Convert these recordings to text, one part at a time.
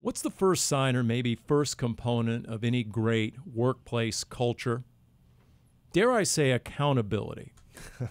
What's the first sign or maybe first component of any great workplace culture? Dare I say accountability? We've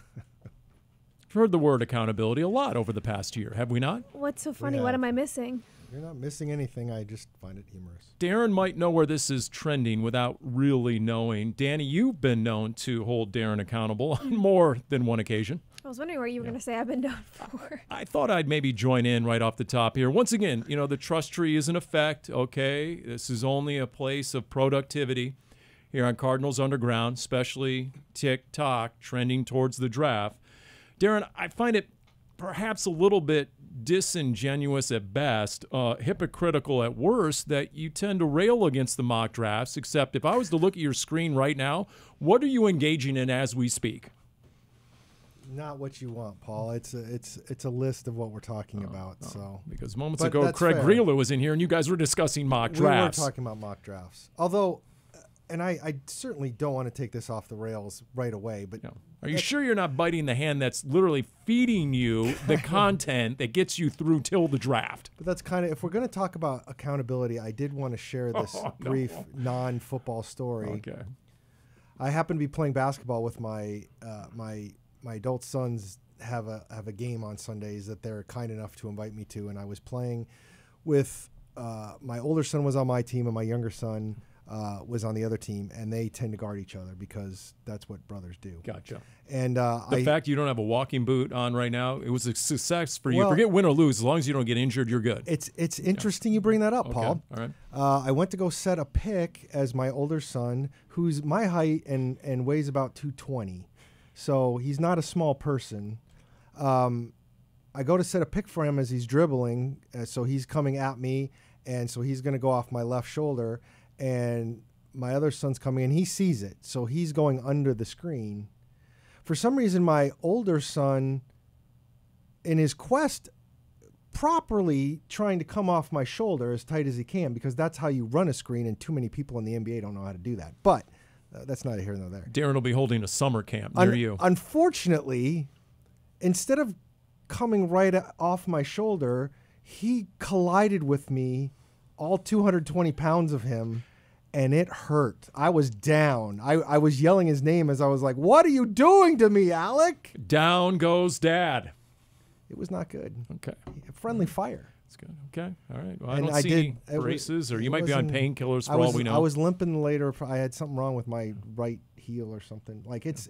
heard the word accountability a lot over the past year, have we not? What's so funny? What am I missing? You're not missing anything. I just find it humorous. Darren might know where this is trending without really knowing. Dani, you've been known to hold Darren accountable on more than one occasion. I was wondering what you were going to say I've been known for. I thought I'd maybe join in right off the top here. Once again, you know, the trust tree is in effect, okay? This is only a place of productivity here on Cardinals Underground, especially TikTok trending towards the draft. Darren, I find it perhaps a little bit disingenuous at best, hypocritical at worst, that you tend to rail against the mock drafts, except if I was to look at your screen right now, what are you engaging in as we speak? Not what you want, Paul. It's a list of what we're talking about. So because moments ago, Craig Greeler was in here, and you guys were discussing mock drafts. We were talking about mock drafts. Although, and I certainly don't want to take this off the rails right away. But are you sure you're not biting the hand that's literally feeding you the content that gets you through till the draft? But that's kind of, if we're going to talk about accountability, I did want to share this brief non-football story. Okay. I happen to be playing basketball with my my adult sons have a game on Sundays that they're kind enough to invite me to, and I was playing with my older son was on my team and my younger son was on the other team, and they tend to guard each other because that's what brothers do. Gotcha. And the fact you don't have a walking boot on right now, it was a success for you. Forget win or lose, as long as you don't get injured, you're good. It's interesting you bring that up, Paul. All right. I went to go set a pick as my older son, who's my height and weighs about 220. So he's not a small person. I go to set a pick for him as he's dribbling. So he's coming at me, and so he's going to go off my left shoulder. And my other son's coming, and he sees it. So he's going under the screen. For some reason, my older son, in his quest, properly trying to come off my shoulder as tight as he can, because that's how you run a screen, and too many people in the NBA don't know how to do that. But that's neither here nor there. Darren will be holding a summer camp near you. Unfortunately, instead of coming right off my shoulder, he collided with me, all 220 pounds of him, and it hurt. I was down. I was yelling his name as I was like, "What are you doing to me, Alec?" Down goes Dad. It was not good. Okay. Friendly fire. That's good. Okay. All right. Well, I don't see any braces, or you might be on painkillers for all we know. I was limping later. I had something wrong with my right heel or something. Like it's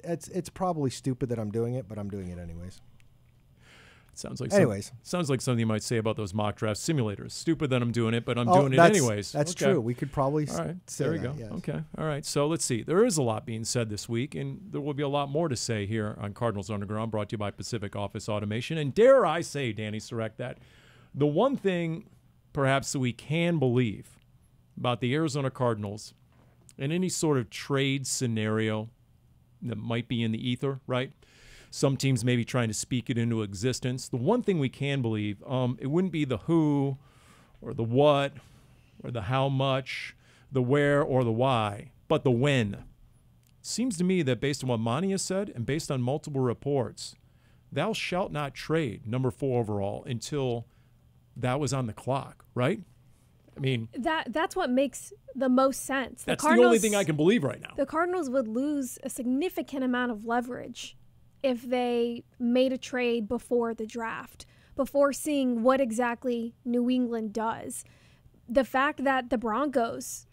probably stupid that I'm doing it, but I'm doing it anyways. Sounds like something you might say about those mock draft simulators. Stupid that I'm doing it, but I'm doing it anyways. That's true. We could probably say there we go. Yes. Okay. All right. So let's see. There is a lot being said this week, and there will be a lot more to say here on Cardinals Underground, brought to you by Pacific Office Automation. And dare I say, Dani Sureck, that the one thing perhaps that we can believe about the Arizona Cardinals in any sort of trade scenario that might be in the ether, right? Some teams may be trying to speak it into existence. The one thing we can believe, it wouldn't be the who or the what or the how much, the where or the why, but the when. It seems to me that based on what Monty has said and based on multiple reports, thou shalt not trade number 4 overall until that was on the clock, right? I mean, that's what makes the most sense. That's the only thing I can believe right now. The Cardinals would lose a significant amount of leverage if they made a trade before the draft, before seeing what exactly New England does. The fact that the Broncos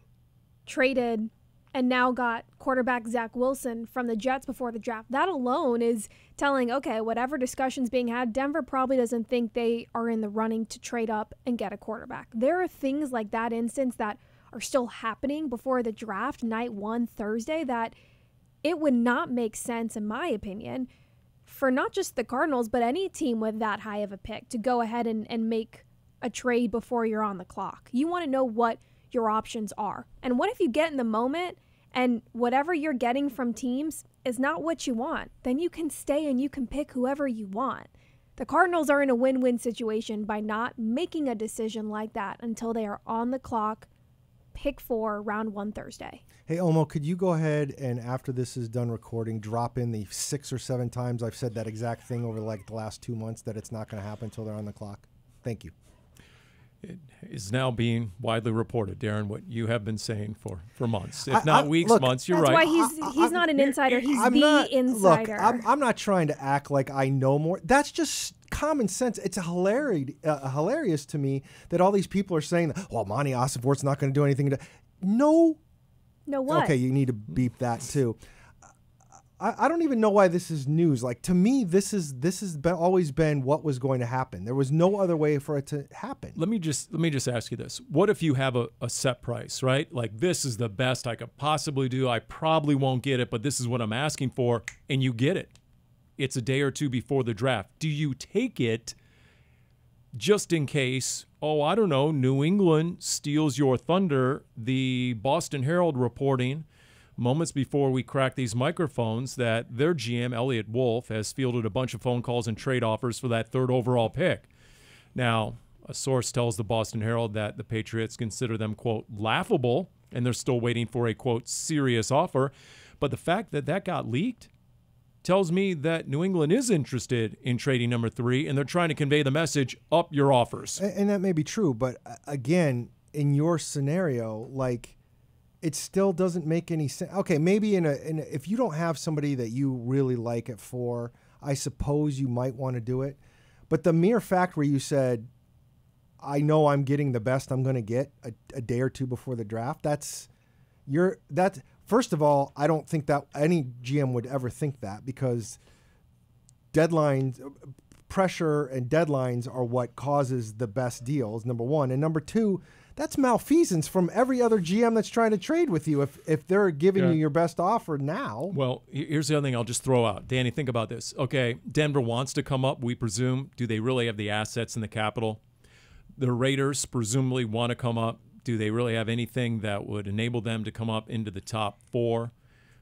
traded and now got quarterback Zach Wilson from the Jets before the draft, that alone is telling, okay, whatever discussion's being had, Denver probably doesn't think they are in the running to trade up and get a quarterback. There are things like that instance that are still happening before the draft, night 1, Thursday, that it would not make sense, in my opinion, for not just the Cardinals, but any team with that high of a pick to go ahead and make a trade before you're on the clock. You want to know what your options are. And what if you get in the moment and whatever you're getting from teams is not what you want? Then you can stay and you can pick whoever you want. The Cardinals are in a win-win situation by not making a decision like that until they are on the clock, pick 4, round 1 Thursday. Hey, Omo, could you go ahead and after this is done recording, drop in the 6 or 7 times I've said that exact thing over like the last 2 months that it's not going to happen until they're on the clock? Thank you. It is now being widely reported, Darren, what you have been saying for months, if not weeks, look, months. You're That's right. why he's not an insider. He's I'm the not, insider. Look, I'm not trying to act like I know more. That's just common sense. It's hilarious to me that all these people are saying, well, Monty Ossenfort's not going to do anything. No what? Okay, you need to beep that too. I don't even know why this is news. Like, to me, this has always been what was going to happen. There was no other way for it to happen. Let me just ask you this. What if you have a set price, right? Like, this is the best I could possibly do. I probably won't get it, but this is what I'm asking for, and you get it. It's a day or two before the draft. Do you take it just in case, I don't know, New England steals your thunder? The Boston Herald reporting moments before we crack these microphones that their GM, Elliott Wolf, has fielded a bunch of phone calls and trade offers for that 3rd overall pick. Now, a source tells the Boston Herald that the Patriots consider them, quote, laughable, and they're still waiting for a, quote, serious offer. But the fact that that got leaked tells me that New England is interested in trading number 3, and they're trying to convey the message, up your offers. And that may be true, but again, in your scenario, like, it still doesn't make any sense. Okay, maybe if you don't have somebody that you really like at 4, I suppose you might want to do it. But the mere fact where you said, I know I'm getting the best I'm going to get a day or two before the draft, first of all, I don't think that any GM would ever think that, because deadlines, pressure and deadlines are what causes the best deals, number one. And number two, that's malfeasance from every other GM that's trying to trade with you if they're giving you your best offer now. Well, here's the other thing I'll just throw out. Danny, think about this. Okay, Denver wants to come up, we presume. Do they really have the assets and the capital? The Raiders presumably want to come up. Do they really have anything that would enable them to come up into the top 4?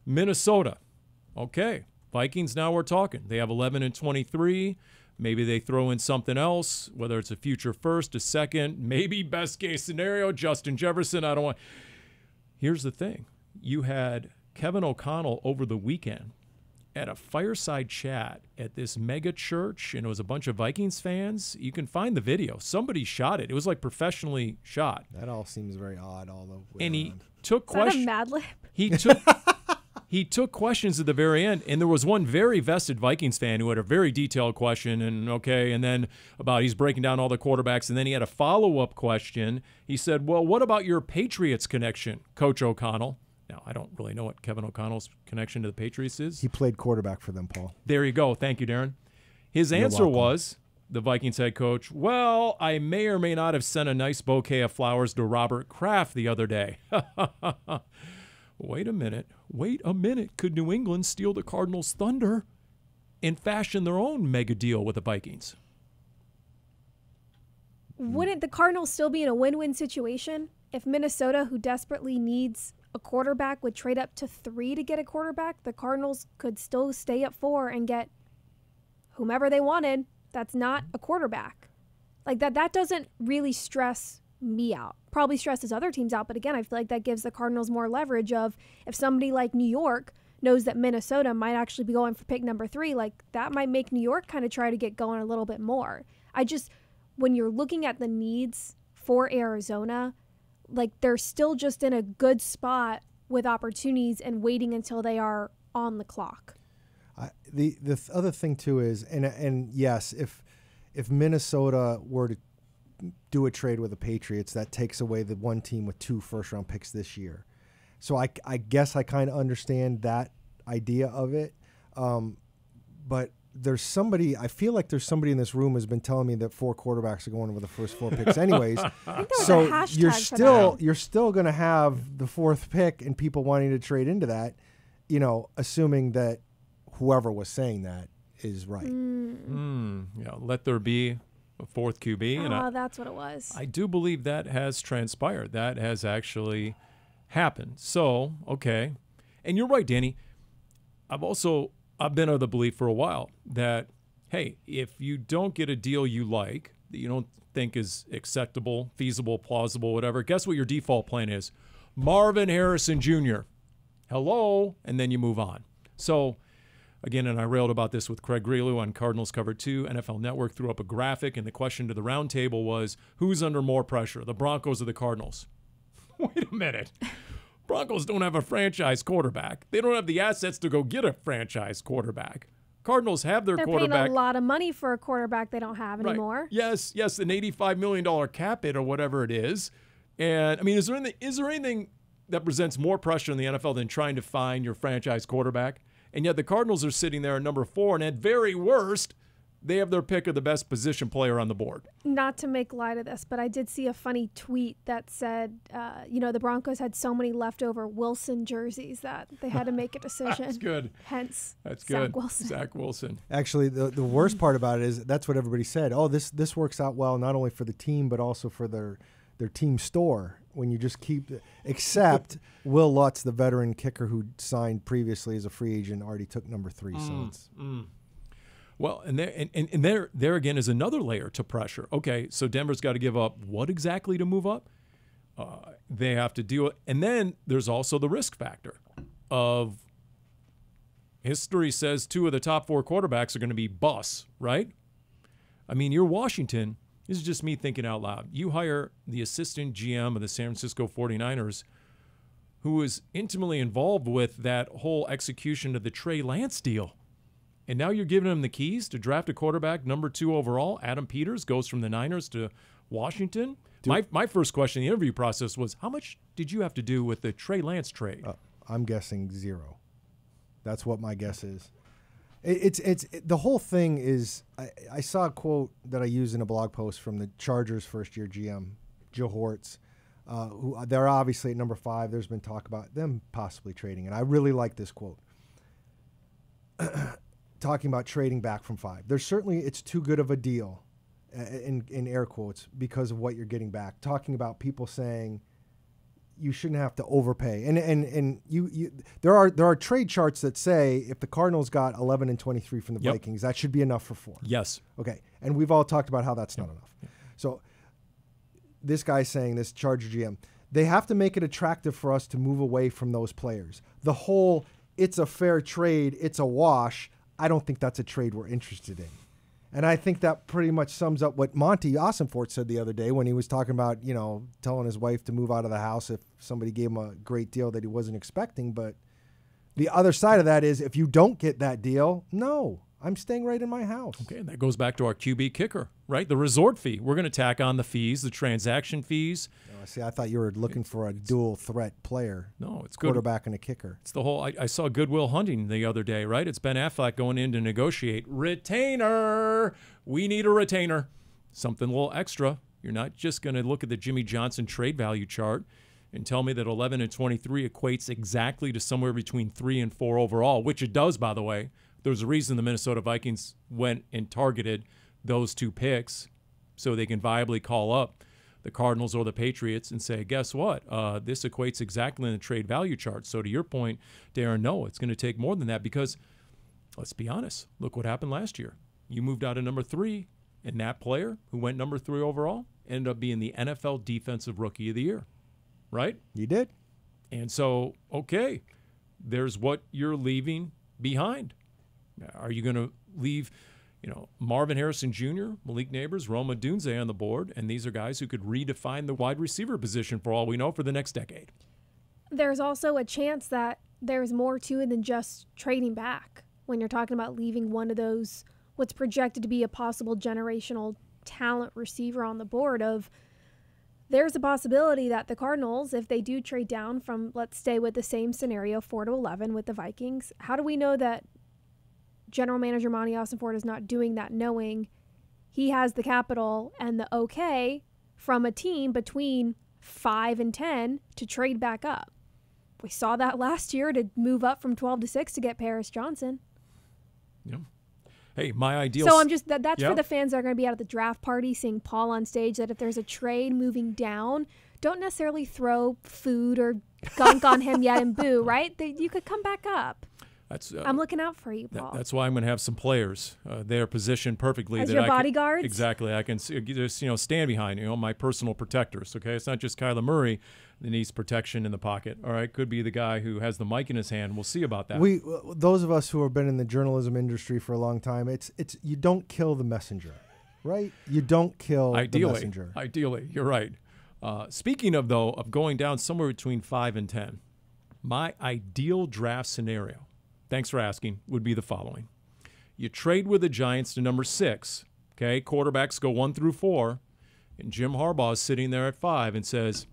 Minnesota. Okay, Vikings, now we're talking. They have 11-23. Maybe they throw in something else, whether it's a future first, a second, maybe best case scenario, Justin Jefferson. Here's the thing. You had Kevin O'Connell over the weekend at a fireside chat at this mega church, and it was a bunch of Vikings fans. You can find the video. Somebody shot it. It was like professionally shot. That all seems very odd all the way and around. He took questions. Is that a Mad Lib? He took questions at the very end, and there was one very vested Vikings fan who had a very detailed question, and then about he's breaking down all the quarterbacks, and then he had a follow-up question. He said, well, what about your Patriots connection, Coach O'Connell? Now, I don't really know what Kevin O'Connell's connection to the Patriots is. He played quarterback for them, Paul. There you go. Thank you, Darren. His answer was, the Vikings head coach, well, I may or may not have sent a nice bouquet of flowers to Robert Kraft the other day. Wait a minute. Could New England steal the Cardinals' thunder and fashion their own mega deal with the Vikings? Wouldn't the Cardinals still be in a win-win situation if Minnesota, who desperately needs a quarterback, would trade up to 3 to get a quarterback? The Cardinals could still stay at 4 and get whomever they wanted. That's not a quarterback. Like that doesn't really stress me out. Probably stresses other teams out, but again, I feel like that gives the Cardinals more leverage of if somebody like New York knows that Minnesota might actually be going for pick number 3, like that might make New York kind of try to get going a little bit more. When you're looking at the needs for Arizona, like they're still just in a good spot with opportunities and waiting until they are on the clock. The other thing too is, and yes, if Minnesota were to do a trade with the Patriots, that takes away the one team with 2 first-round picks this year. So I guess I kind of understand that idea of it. But I feel like there's somebody in this room who's been telling me that 4 quarterbacks are going with the first 4 picks anyways. So you're still going to have the 4th pick and people wanting to trade into that, assuming that whoever was saying that is right. Yeah, let there be a 4th QB. That's what it was. I do believe that has transpired. That has actually happened. So, okay. And you're right, Danny. I've been of the belief for a while that, hey, if you don't get a deal you like, that you don't think is acceptable, feasible, plausible, whatever, guess what your default plan is? Marvin Harrison Jr. Hello, and then you move on. So, Again, and I railed about this with Craig Grelu on Cardinals Cover 2. NFL Network threw up a graphic, and the question to the roundtable was, who's under more pressure, the Broncos or the Cardinals? Wait a minute. Broncos don't have a franchise quarterback. They don't have the assets to go get a franchise quarterback. Cardinals have their quarterback. They're paying a lot of money for a quarterback they don't have anymore. Yes, an $85 million cap hit or whatever it is. And, I mean, is there anything that presents more pressure in the NFL than trying to find your franchise quarterback? And yet the Cardinals are sitting there at number 4, and at very worst, they have their pick of the best position player on the board. Not to make light of this, but I did see a funny tweet that said, the Broncos had so many leftover Wilson jerseys that they had to make a decision. That's good. Hence, that's good. Zach Wilson. Actually, the worst part about it is that's what everybody said. Oh, this works out well not only for the team but also for their team store. When you just keep, except Will Lutz, the veteran kicker who signed previously as a free agent, already took number 3. So it's. Well, and there again is another layer to pressure. Okay, so Denver's got to give up what exactly to move up? They have to deal, and then there's also the risk factor of history says 2 of the top 4 quarterbacks are going to be busts, right? I mean, you're Washington. This is just me thinking out loud. You hire the assistant GM of the San Francisco 49ers who was intimately involved with that whole execution of the Trey Lance deal. And now you're giving him the keys to draft a quarterback, number 2 overall. Adam Peters goes from the Niners to Washington. My first question in the interview process was, how much did you have to do with the Trey Lance trade? I'm guessing 0. That's what my guess is. It's the whole thing is, I saw a quote that I used in a blog post from the Chargers first-year GM, Joe Hortz, who they're obviously at number 5. There's been talk about them possibly trading, and I really like this quote. Talking about trading back from 5. It's too good of a deal, in air quotes, because of what you're getting back. Talking about people saying you shouldn't have to overpay. And there are trade charts that say if the Cardinals got 11 and 23 from the Vikings, that should be enough for 4. Yes. Okay. And we've all talked about how that's not enough. So this guy's saying, this Charger GM, they have to make it attractive for us to move away from those players. The whole, it's a fair trade, it's a wash, I don't think that's a trade we're interested in. And I think that pretty much sums up what Monty Ossenfort said the other day when he was talking about, telling his wife to move out of the house if somebody gave him a great deal that he wasn't expecting. But the other side of that is if you don't get that deal, no, I'm staying right in my house. Okay, and that goes back to our QB kicker, right? The resort fee. We're going to tack on the fees, the transaction fees. See, I thought you were looking for a dual threat player. No, it's good. Quarterback and a kicker. It's the whole. I saw Goodwill Hunting the other day, right? It's Ben Affleck going in to negotiate retainer. We need a retainer, something a little extra. You're not just going to look at the Jimmy Johnson trade value chart and tell me that 11 and 23 equates exactly to somewhere between 3 and 4 overall, which it does, by the way. There's a reason the Minnesota Vikings went and targeted those 2 picks so they can viably call up the Cardinals or the Patriots and say, guess what? This equates exactly in the trade value chart. So to your point, Darren, no, it's going to take more than that because, let's be honest, look what happened last year. You moved out of number 3, and that player who went number 3 overall ended up being the NFL Defensive Rookie of the Year, right? You did. And so, okay, there's what you're leaving behind. Are you going to leave Marvin Harrison Jr., Malik Neighbors, Rome Odunze on the board, and these are guys who could redefine the wide receiver position for all we know for the next decade? There's also a chance that there's more to it than just trading back when you're talking about leaving one of those, what's projected to be a possible generational talent receiver on the board of, there's a possibility that the Cardinals, if they do trade down from, let's stay with the same scenario, 4 to 11 with the Vikings, how do we know that General Manager Monty Ossenfort is not doing that, knowing he has the capital and the okay from a team between 5 and 10 to trade back up? We saw that last year to move up from 12 to 6 to get Paris Johnson. Yeah. Hey, my ideal. So I'm just that's for the fans that are going to be out at the draft party seeing Paul on stage, that if there's a trade moving down, don't necessarily throw food or gunk on him yet and boo, right? You could come back up. That's I'm looking out for you, Paul. that's why I'm going to have some players. They are positioned perfectly. As that your I can, bodyguards? exactly. I can just stand behind, my personal protectors. Okay, it's not just Kyler Murray that needs protection in the pocket. All right, could be the guy who has the mic in his hand. We'll see about that. Those of us who have been in the journalism industry for a long time, it's you don't kill the messenger, right? You don't kill the messenger. Ideally, you're right. Speaking of going down somewhere between 5 and 10, my ideal draft scenario, thanks for asking, would be the following. You trade with the Giants to number 6. Okay, quarterbacks go 1 through 4, and Jim Harbaugh is sitting there at 5 and says,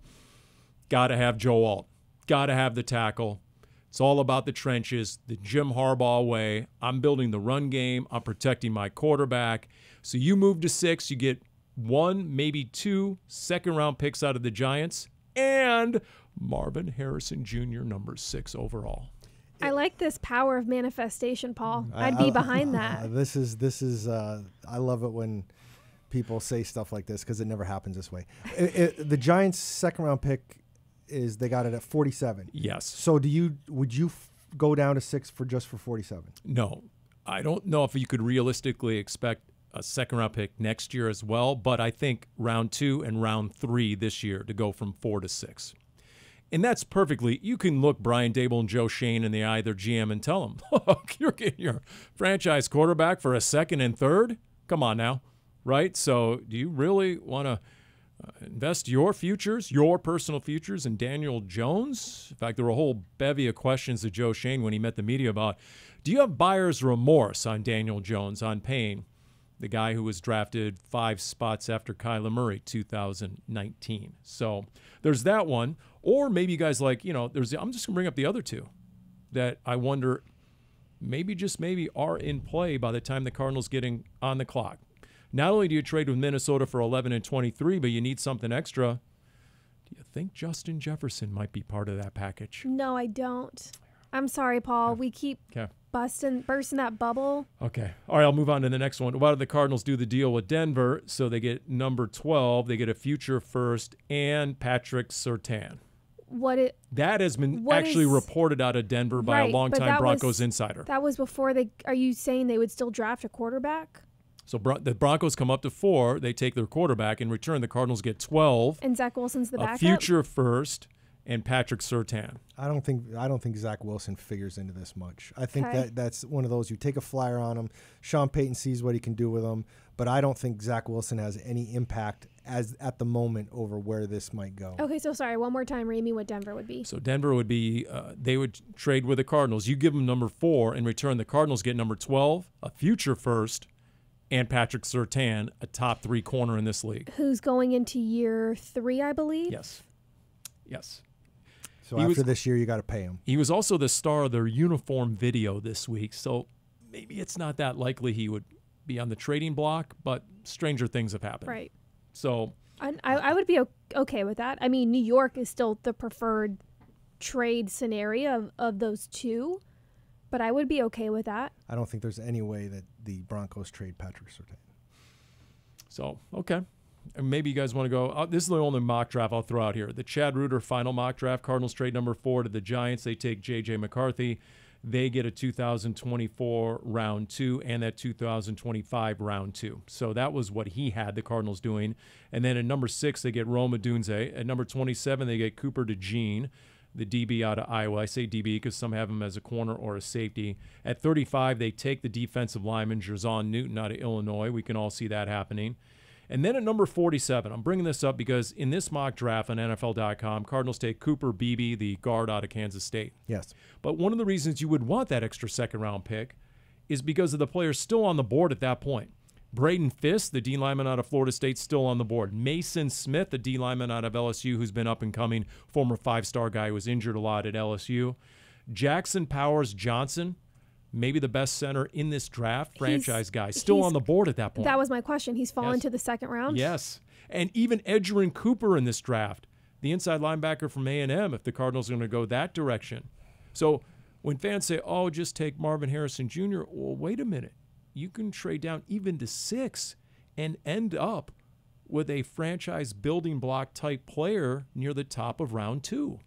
got to have Joe Alt, got to have the tackle. It's all about the trenches, the Jim Harbaugh way. I'm building the run game. I'm protecting my quarterback. So you move to 6, you get 1, maybe 2 second-round picks out of the Giants, and Marvin Harrison Jr., number 6 overall. I like this power of manifestation, Paul. I'd be behind that. This is. I love it when people say stuff like this because it never happens this way. The Giants' second-round pick they got it at 47. Yes. So would you go down to 6 for 47? No, I don't know if you could realistically expect a second-round pick next year as well, but I think round 2 and round 3 this year to go from 4 to 6. And that's perfectly, you can look Brian Dable and Joe Shane in the eye of their GM and tell them, look, you're getting your franchise quarterback for a 2nd and 3rd? Come on now, right? So do you really want to invest your futures, your personal futures in Daniel Jones? In fact, there were a whole bevy of questions to Joe Shane when he met the media about, do you have buyer's remorse on Daniel Jones, on paying the guy who was drafted 5 spots after Kyler Murray, 2019. So there's that one. Or maybe you guys I'm just going to bring up the other 2 that I wonder maybe are in play by the time the Cardinals getting on the clock. Not only do you trade with Minnesota for 11 and 23, but you need something extra. Do you think Justin Jefferson might be part of that package? No, I don't. I'm sorry, Paul. Okay. We keep Okay. bursting that bubble. Okay. All right, I'll move on to the next one. Why did the Cardinals do the deal with Denver? So they get number 12. They get a future first and Patrick Surtain. That has been actually reported out of Denver by a longtime Broncos insider. That was before are you saying they would still draft a quarterback? So the Broncos come up to 4. They take their quarterback. In return, the Cardinals get 12. And Zach Wilson's the backup? A future first and Patrick Surtain. I don't think Zach Wilson figures into this much. I think that's one of those, you take a flyer on him. Sean Payton sees what he can do with him, but I don't think Zach Wilson has any impact at the moment over where this might go. Okay, so sorry, one more time, read me what Denver would be. So Denver would be, they would trade with the Cardinals. You give them number 4. In return, the Cardinals get number 12, a future first, and Patrick Surtain, a top 3 corner in this league. Who's going into year 3, I believe? Yes. So after this year, you got to pay him. He was also the star of their uniform video this week, so maybe it's not that likely he would be on the trading block, but stranger things have happened. Right. So I would be okay with that. I mean, New York is still the preferred trade scenario of those 2, but I would be okay with that. I don't think there's any way that the Broncos trade Patrick Surtain. So, okay. And maybe you guys want to go. This is the only mock draft I'll throw out here. The Chad Reuter final mock draft. Cardinals trade number 4 to the Giants. They take J.J. McCarthy. They get a 2024 round 2 and that 2025 round 2. So that was what he had the Cardinals doing. And then at number 6, they get Rome Odunze. At number 27, they get Cooper DeJean, the DB out of Iowa. I say DB because some have him as a corner or a safety. At 35, they take the defensive lineman, Jerzon Newton out of Illinois. We can all see that happening. And then at number 47, I'm bringing this up because in this mock draft on NFL.com, Cardinals take Cooper Beebe, the guard out of Kansas State. Yes. But one of the reasons you would want that extra second-round pick is because of the players still on the board at that point. Braden Fisk, the D lineman out of Florida State, still on the board. Mason Smith, the D lineman out of LSU, who's been up and coming, former 5-star guy who was injured a lot at LSU. Jackson Powers Johnson, maybe the best center in this draft, franchise guy, still on the board at that point. That was my question. He's fallen to the second round? Yes. And even Edgerrin Cooper in this draft, the inside linebacker from A&M, if the Cardinals are going to go that direction. So when fans say, oh, just take Marvin Harrison Jr., well, wait a minute. You can trade down even to 6 and end up with a franchise building block type player near the top of round 2.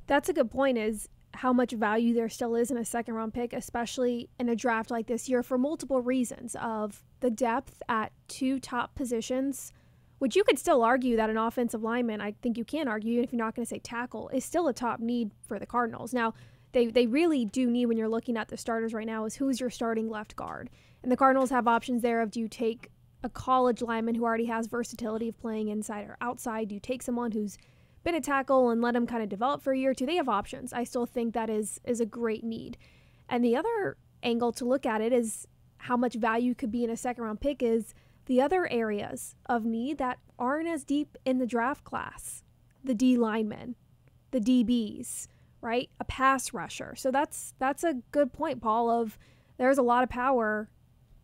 That's a good point. Is how much value there still is in a second-round pick, especially in a draft like this year, for multiple reasons of the depth at 2 top positions, which you could still argue that an offensive lineman, I think you can argue, if you're not going to say tackle, is still a top need for the Cardinals. Now, they really do need, when you're looking at the starters right now, is who's your starting left guard. And the Cardinals have options there of, do you take a college lineman who already has versatility of playing inside or outside? Do you take someone who's been a tackle and let him kind of develop for a year or two? They have options. I still think that is a great need. And the other angle to look at it is how much value could be in a second-round pick is the other areas of need that aren't as deep in the draft class. The D linemen, the DBs, right? A pass rusher. So that's a good point, Paul, of there's a lot of power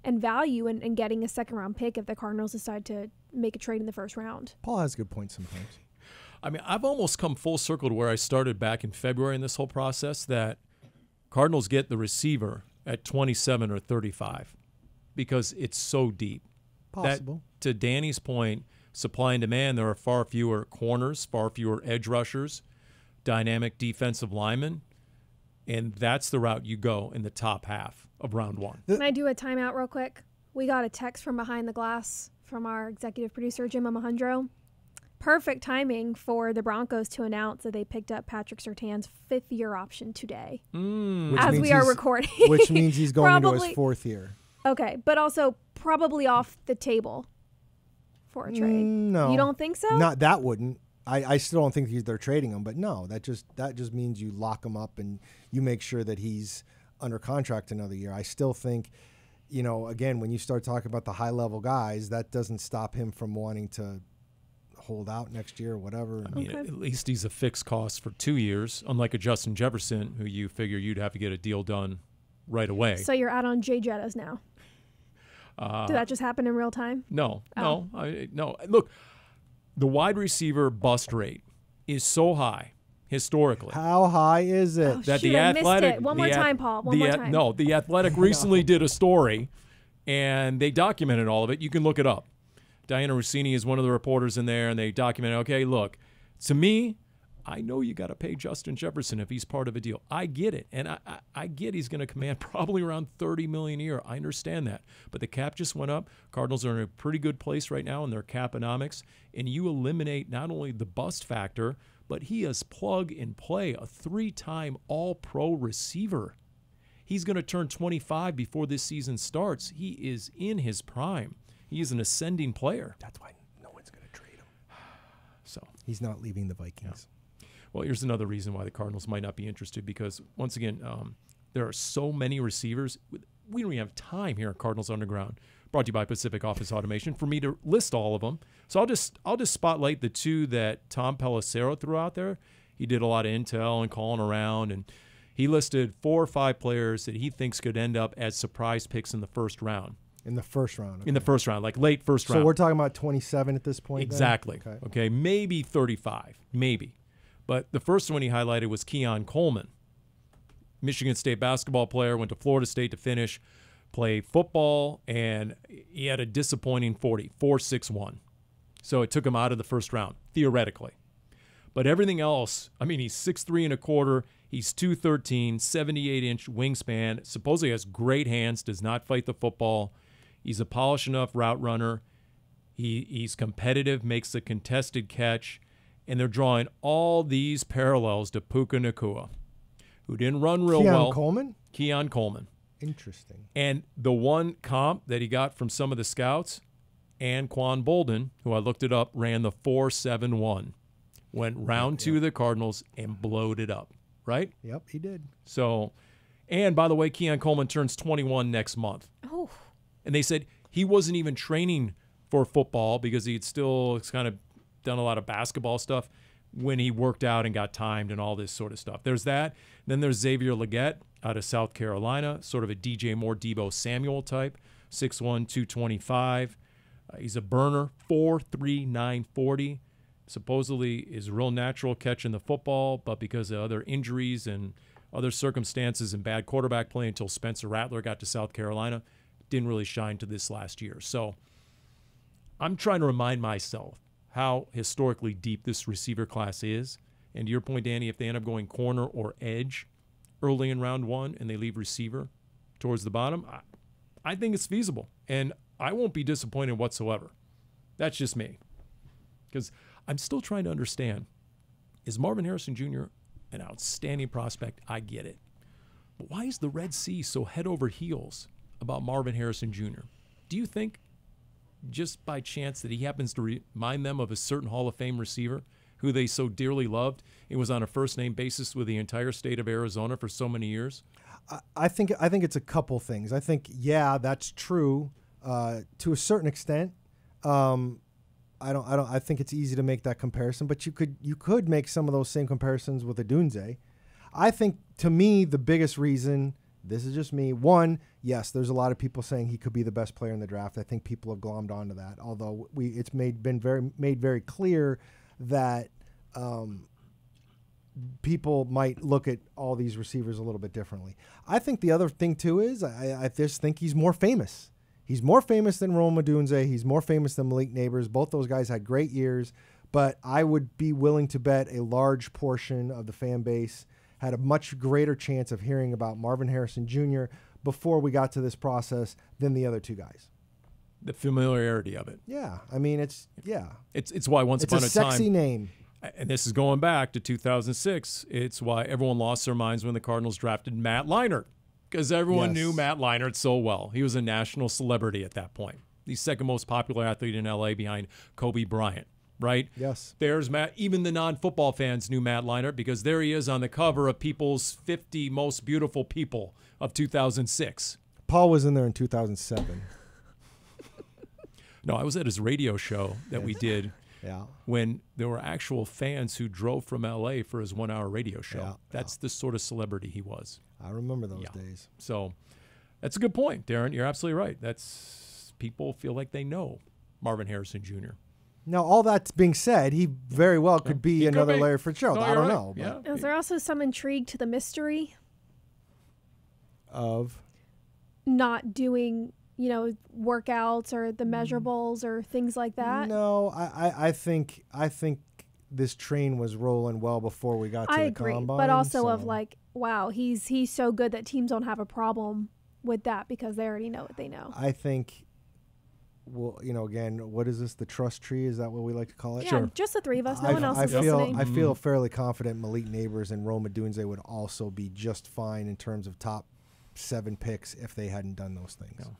and value in getting a second-round pick if the Cardinals decide to make a trade in the first round. Paul has good points sometimes. I mean, I've almost come full circle to where I started back in February in this whole process, that Cardinals get the receiver at 27 or 35 because it's so deep. Possible. That, to Dani's point, supply and demand, there are far fewer corners, far fewer edge rushers, dynamic defensive linemen, and that's the route you go in the top half of round 1. Can I do a timeout real quick? We got a text from behind the glass from our executive producer, Jim Amahundro. Perfect timing for the Broncos to announce that they picked up Patrick Surtain's 5th-year option today, as we are recording. Which means he's going into his 4th year. Okay, but also probably off the table for a trade. No. You don't think so? Not that wouldn't. I still don't think they're trading him, but no, that just means you lock him up and you make sure that he's under contract another year. I still think, again, when you start talking about the high-level guys, that doesn't stop him from wanting to hold out next year or whatever. I mean, at least he's a fixed cost for 2 years, unlike a Justin Jefferson, who you figure you'd have to get a deal done right away. So you're out on Jay Jettas now. Did that just happen in real time? No. No. Look, the wide receiver bust rate is so high historically. How high is it? Oh, that shoot, the I Athletic, missed it. One more time, Paul. One more time. No, the Athletic recently did a story, and they documented all of it. You can look it up. Diana Rossini is one of the reporters in there, and they documented, okay, look, to me, I know you got to pay Justin Jefferson if he's part of a deal. I get it, and I get he's going to command probably around $30 million a year. I understand that, but the cap just went up. Cardinals are in a pretty good place right now in their caponomics, and you eliminate not only the bust factor, but he is plug and play, a 3-time All-Pro receiver. He's going to turn 25 before this season starts. He is in his prime. He is an ascending player. That's why no one's going to trade him. So he's not leaving the Vikings. Yeah. Well, here's another reason why the Cardinals might not be interested, because, once again, there are so many receivers. We don't even have time here at Cardinals Underground, brought to you by Pacific Office Automation, for me to list all of them. So I'll just spotlight the 2 that Tom Pelissero threw out there. He did a lot of intel and calling around, and he listed 4 or 5 players that he thinks could end up as surprise picks in the first round. In the first round. Okay. In the first round, like late first round. So we're talking about 27 at this point? Exactly. Then? Okay, maybe 35, maybe. But the first one he highlighted was Keon Coleman. Michigan State basketball player, went to Florida State to finish, played football, and he had a disappointing 4.61. So it took him out of the first round, theoretically. But everything else, I mean, he's 6'3 1/4, he's 213, 78-inch wingspan, supposedly has great hands, does not fight the football. He's a polished enough route runner. He's competitive, makes a contested catch. And they're drawing all these parallels to Puka Nacua, who didn't run real well. Keon Coleman. Interesting. And the one comp that he got from some of the scouts, Anquan Bolden, who I looked it up, ran the 4.71. Went round 2 of the Cardinals and blowed it up, right? Yep, he did. So, and by the way, Keon Coleman turns 21 next month. Oh. And they said he wasn't even training for football because he'd still kind of done a lot of basketball stuff when he worked out and got timed and all this sort of stuff. There's that. Then there's Xavier Legette out of South Carolina, sort of a DJ Moore, Deebo Samuel type, 6'1", 225. He's a burner, 4'3", 940. Supposedly is a real natural catching the football, but because of other injuries and other circumstances and bad quarterback play until Spencer Rattler got to South Carolina, didn't really shine to this last year. So I'm trying to remind myself how historically deep this receiver class is. And to your point, Dani, if they end up going corner or edge, early in round 1 and they leave receiver towards the bottom, I think it's feasible. And I won't be disappointed whatsoever. That's just me. Because I'm still trying to understand, is Marvin Harrison Jr. an outstanding prospect? I get it. But why is the Red Sea so head over heels about Marvin Harrison Jr.? Do you think just by chance that he happens to remind them of a certain Hall of Fame receiver who they so dearly loved and was on a first-name basis with the entire state of Arizona for so many years? I think it's a couple things. I think, yeah, that's true to a certain extent. I think it's easy to make that comparison, but you could make some of those same comparisons with Odunze. I think, to me, the biggest reason, this is just me, one, yes, there's a lot of people saying he could be the best player in the draft. I think people have glommed onto that, although it's made very clear that people might look at all these receivers a little bit differently. I think the other thing, too, is I just think he's more famous. He's more famous than Rome Odunze. He's more famous than Malik Neighbors. Both those guys had great years, but I would be willing to bet a large portion of the fan base had a much greater chance of hearing about Marvin Harrison Jr. before we got to this process than the other two guys. The familiarity of it. Yeah. I mean, it's why once upon a time. It's a sexy name. And this is going back to 2006. It's why everyone lost their minds when the Cardinals drafted Matt Leinart, because everyone knew Matt Leinart so well. He was a national celebrity at that point. The second most popular athlete in L.A. behind Kobe Bryant. Right? Yes. There's Matt. Even the non-football fans knew Matt Leinart because there he is on the cover of People's 50 Most Beautiful People of 2006. Paul was in there in 2007. No, I was at his radio show that we did when there were actual fans who drove from L.A. for his 1-hour radio show. That's the sort of celebrity he was. I remember those days. So that's a good point, Darren. You're absolutely right. People feel like they know Marvin Harrison Jr. Now, all that being said, he very well could be another Larry Fitzgerald. I don't know. Yeah. Is there also some intrigue to the mystery of not doing, workouts or the measurables or things like that? No, I think this train was rolling well before we got to the combine. I agree, but also of wow, he's so good that teams don't have a problem with that because they already know what they know. I think. Well, again, what is this? The trust tree? Is that what we like to call it? Yeah, just the three of us. No one else is listening. I feel fairly confident Malik Neighbors and Rome Odunze would also be just fine in terms of top 7 picks if they hadn't done those things. No.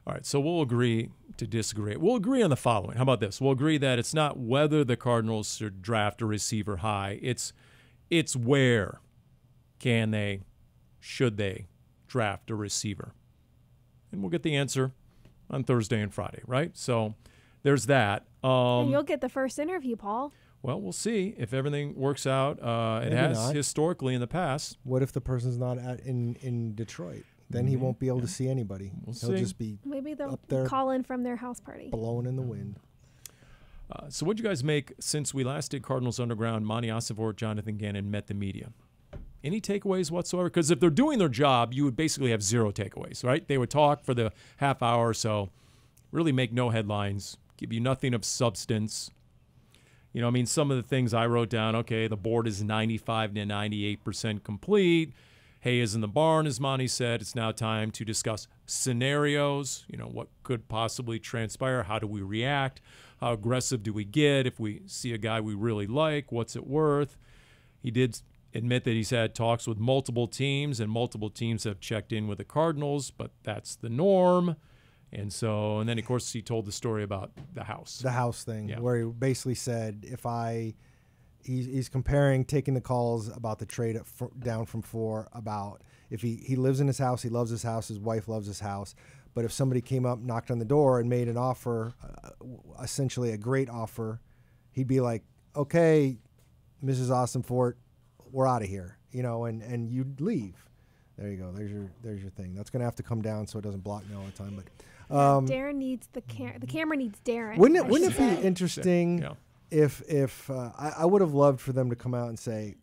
All right, so we'll agree to disagree. We'll agree on the following. How about this? We'll agree that it's not whether the Cardinals should draft a receiver high. It's where should they draft a receiver? And we'll get the answer on Thursday and Friday, right? So there's that. And you'll get the first interview, Paul. Well, we'll see if everything works out. It has historically in the past. What if the person's not in Detroit? Then he won't be able to see anybody. He'll just be maybe they'll up there call in from their house party. Blowing in the wind. So what'd you guys make since we last did Cardinals Underground? Monty Ossenfort, Jonathan Gannon met the media. Any takeaways whatsoever? Because if they're doing their job, you would basically have 0 takeaways, right? They would talk for the half hour or so, really make no headlines, give you nothing of substance. Some of the things I wrote down, okay, the board is 95 to 98% complete. Hay is in the barn, as Monty said. It's now time to discuss scenarios, what could possibly transpire. How do we react? How aggressive do we get if we see a guy we really like? What's it worth? He did admit that he's had talks with multiple teams, and multiple teams have checked in with the Cardinals, but that's the norm. And then, of course, he told the story about the house. The house thing, where he basically said, he's comparing taking the calls about the trade down from 4 about if he lives in his house, he loves his house, his wife loves his house. But if somebody came up, knocked on the door, and made an offer, essentially a great offer, he'd be like, okay, Mrs. Ossenfort, we're out of here, and you'd leave. There you go. There's your thing. That's going to have to come down so it doesn't block me all the time. But Darren needs the camera needs Darren. Wouldn't it be interesting if I would have loved for them to come out and say,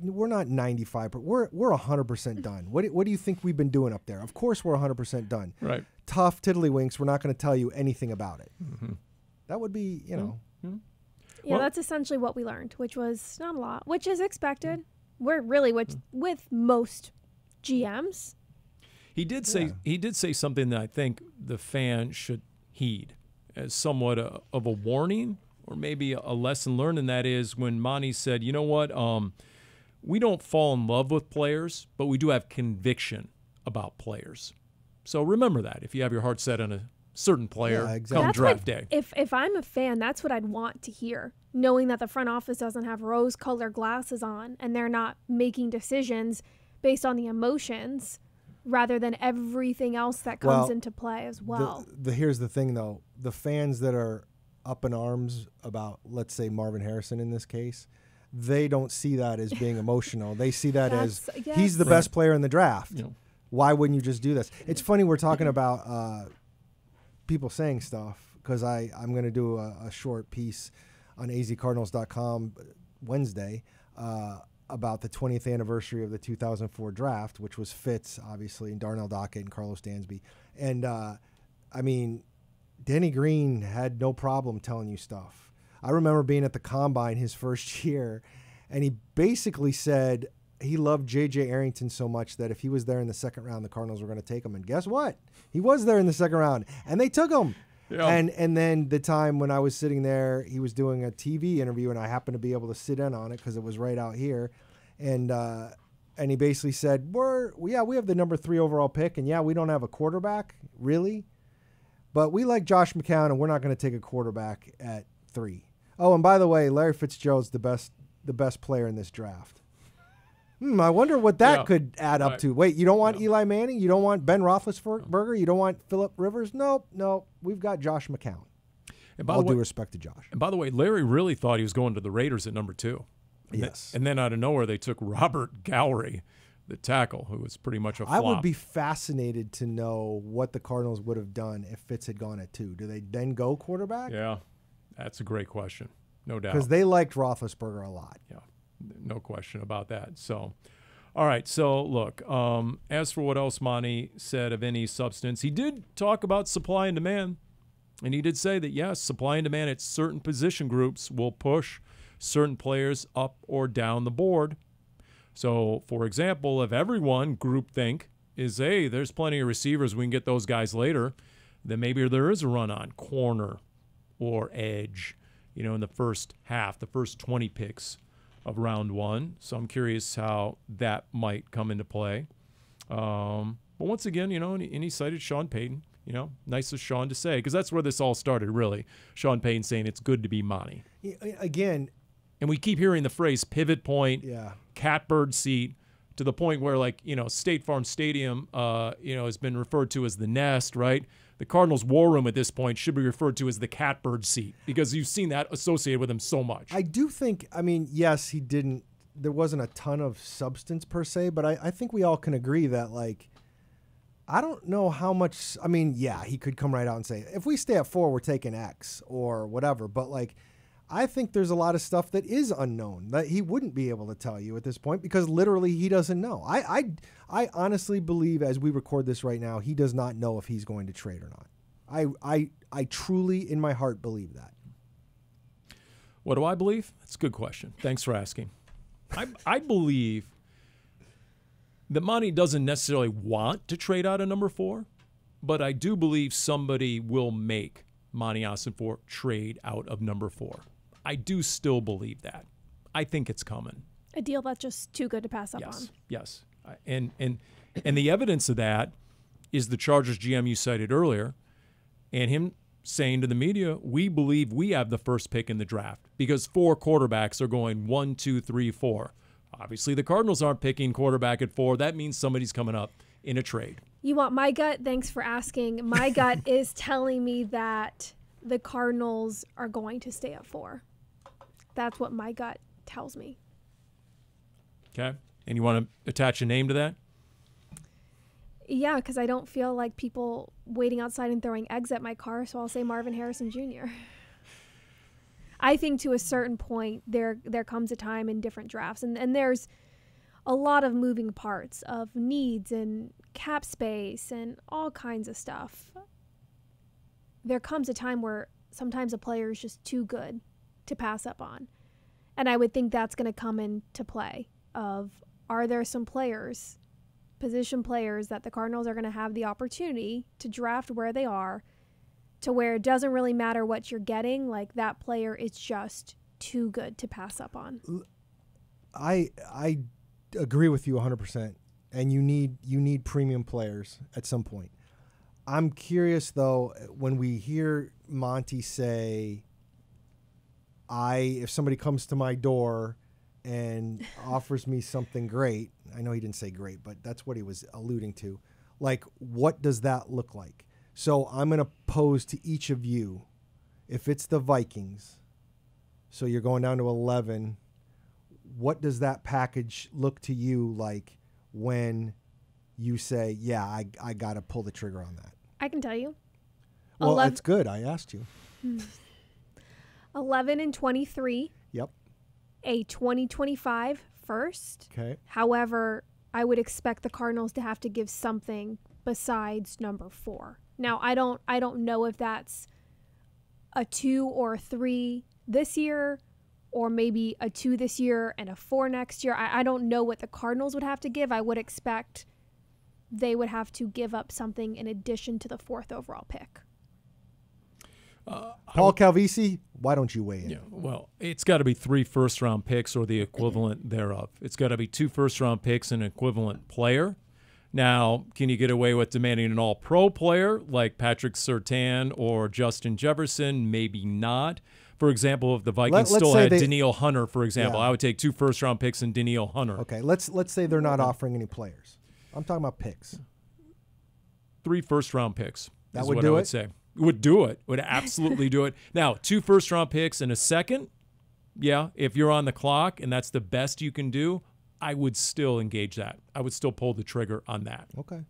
we're not 95, but we're 100% done. What do you think we've been doing up there? Of course we're 100% done. Right. Tough tiddlywinks. We're not going to tell you anything about it. Mm-hmm. That would be, Yeah, that's essentially what we learned, which was not a lot, which is expected. We're really with most GMs. He did say something that I think the fan should heed as somewhat of a warning or maybe a lesson learned, and that is when Monty said, you know what, we don't fall in love with players, but we do have conviction about players. So remember that if you have your heart set on a certain player come draft day. If I'm a fan, that's what I'd want to hear, knowing that the front office doesn't have rose-colored glasses on and they're not making decisions based on the emotions rather than everything else that comes into play as well. Here's the thing, though. The fans that are up in arms about, let's say, Marvin Harrison in this case, they don't see that as being emotional. They see that as he's the best player in the draft. You know. Why wouldn't you just do this? It's funny we're talking about people saying stuff because I'm going to do a short piece on azcardinals.com Wednesday about the 20th anniversary of the 2004 draft, which was Fitz, obviously, and Darnell Dockett and Carlos Dansby. And, I mean, Denny Green had no problem telling you stuff. I remember being at the Combine his first year, and he basically said he loved J.J. Arrington so much that if he was there in the second round, the Cardinals were going to take him. And guess what? He was there in the second round, and they took him. Yeah. And then the time when I was sitting there, he was doing a TV interview, and I happened to be able to sit in on it because it was right out here. And he basically said, we have the number 3 overall pick, and we don't have a quarterback, really. But we like Josh McCown, and we're not going to take a quarterback at 3. Oh, and by the way, Larry Fitzgerald's the best player in this draft. I wonder what that could add up to. Wait, you don't want Eli Manning? You don't want Ben Roethlisberger? You don't want Phillip Rivers? Nope. We've got Josh McCown. And all due respect to Josh. And by the way, Larry really thought he was going to the Raiders at number 2. Yes. And then out of nowhere, they took Robert Gowery, the tackle, who was pretty much a flop. I would be fascinated to know what the Cardinals would have done if Fitz had gone at 2. Do they then go quarterback? Yeah, that's a great question. No doubt. Because they liked Roethlisberger a lot. Yeah, no question about that. So, all right. So, look, as for what else Monty said of any substance, he did talk about supply and demand. And he did say that, yes, supply and demand at certain position groups will push certain players up or down the board. So, for example, if everyone groupthink is, hey, there's plenty of receivers, we can get those guys later, then maybe there is a run on corner or edge, in the first half, the first 20 picks of round 1. So I'm curious how that might come into play. But once again, and he cited Sean Payton, nice of Sean to say, because that's where this all started, really. Sean Payton saying it's good to be Monty. Again. And we keep hearing the phrase pivot point, catbird seat, to the point where, State Farm Stadium, has been referred to as the nest, right? The Cardinals' war room at this point should be referred to as the catbird seat because you've seen that associated with him so much. I do think, yes, there wasn't a ton of substance per se, but I think we all can agree that, I don't know how much, he could come right out and say, if we stay at 4, we're taking X or whatever, but, I think there's a lot of stuff that is unknown that he wouldn't be able to tell you at this point because literally he doesn't know. I honestly believe as we record this right now, he does not know if he's going to trade or not. I truly in my heart believe that. What do I believe? That's a good question. Thanks for asking. I believe that Monty doesn't necessarily want to trade out of number 4, but I do believe somebody will make Monty Ossenfort trade out of number 4. I do still believe that. I think it's coming. A deal that's just too good to pass up on. Yes. And the evidence of that is the Chargers GM you cited earlier and him saying to the media, we believe we have the first pick in the draft because 4 quarterbacks are going 1, 2, 3, 4. Obviously, the Cardinals aren't picking quarterback at 4. That means somebody's coming up in a trade. You want my gut? Thanks for asking. My gut is telling me that the Cardinals are going to stay at 4. That's what my gut tells me. Okay. And you want to attach a name to that? Yeah, because I don't feel like people waiting outside and throwing eggs at my car, so I'll say Marvin Harrison Jr. I think to a certain point there comes a time in different drafts, and there's a lot of moving parts of needs and cap space and all kinds of stuff. There comes a time where sometimes a player is just too good to pass up on. And I would think that's going to come into play of, are there some players, position players, that the Cardinals are going to have the opportunity to draft where they are, to where it doesn't really matter what you're getting, like that player is just too good to pass up on. I agree with you 100%, and you need premium players at some point. I'm curious though, when we hear Monty say, if somebody comes to my door and offers me something great, I know he didn't say great, but that's what he was alluding to. Like, what does that look like? So I'm going to pose to each of you, if it's the Vikings, so you're going down to 11, what does that package look to you like when you say, yeah, I got to pull the trigger on that? I can tell you. Well, that's good. I asked you. 11 and 23. Yep. A 2025 first. Okay. However, I would expect the Cardinals to have to give something besides number 4. Now, I don't know if that's a 2 or a 3 this year, or maybe a 2 this year and a 4 next year. I don't know what the Cardinals would have to give. I would expect they would have to give up something in addition to the 4th overall pick. Paul Calvisi, why don't you weigh in? Yeah, well, it's got to be 3 first-round picks or the equivalent thereof. It's got to be 2 first-round picks and an equivalent player. Now, can you get away with demanding an all-pro player like Patrick Surtain or Justin Jefferson? Maybe not. For example, if the Vikings still had Danielle Hunter, for example, I would take 2 first-round picks and Danielle Hunter. Okay, let's say they're not offering any players. I'm talking about picks. 3 first-round picks. That would what do I would it? say. Would do it. Would absolutely do it. Now, 2 first-round picks and a second, yeah, if you're on the clock and that's the best you can do, I would still engage that. I would still pull the trigger on that. Okay.